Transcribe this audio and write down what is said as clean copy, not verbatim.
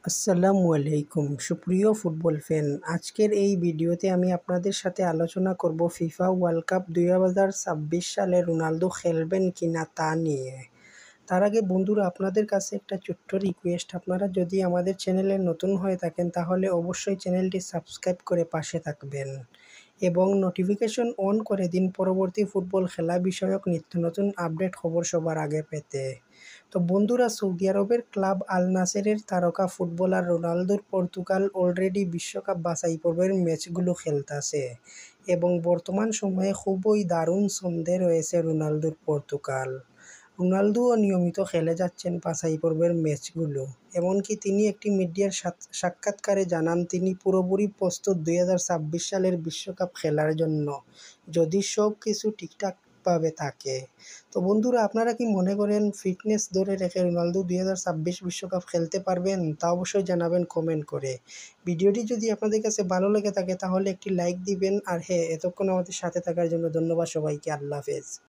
আসসালামু আলাইকুম সুপ্রিয় ফুটবল ফ্যান। আজকের এই ভিডিওতে আমি আপনাদের সাথে আলোচনা করব ফিফা ওয়ার্ল্ড কাপ 2026 সালে রোনালদো খেলবেন কিনা তা নিয়ে। তার আগে বন্ধুরা, আপনাদের কাছে একটা ছোট্ট রিকোয়েস্ট, আপনারা যদি আমাদের চ্যানেলে নতুন হয়ে থাকেন তাহলে অবশ্যই চ্যানেলটি সাবস্ক্রাইব করে পাশে থাকবেন এবং নোটিফিকেশন অন করে দিন পরবর্তী ফুটবল খেলা বিষয়ক নিত্য নতুন আপডেট খবর সবার আগে পেতে। তো বন্ধুরা, সৌদি আরবের ক্লাব আল নাসেরের তারকা ফুটবলার রোনালদোর পর্তুগাল অলরেডি বিশ্বকাপ বাছাই পর্বের ম্যাচগুলো খেলতেছে এবং বর্তমান সময়ে খুবই দারুণ ছন্দে রয়েছে রোনালদোর পর্তুগাল। রোনালদোও নিয়মিত খেলে যাচ্ছেন বাছাই পর্বের ম্যাচগুলো। এমনকি তিনি একটি মিডিয়ার সাক্ষাৎকারে জানান তিনি পুরোপুরি প্রস্তুত 2026 সালের বিশ্বকাপ খেলার জন্য, যদি সব কিছু ঠিকঠাকভাবে থাকে। তো বন্ধুরা, আপনারা কি মনে করেন ফিটনেস ধরে রেখে রোনালদো 2026 বিশ্বকাপ খেলতে পারবেন? তা অবশ্যই জানাবেন কমেন্ট করে। ভিডিওটি যদি আপনাদের কাছে ভালো লেগে থাকে তাহলে একটি লাইক দিবেন। আর হ্যাঁ, এতক্ষণ আমাদের সাথে থাকার জন্য ধন্যবাদ সবাইকে। আল্লাহ হাফেজ।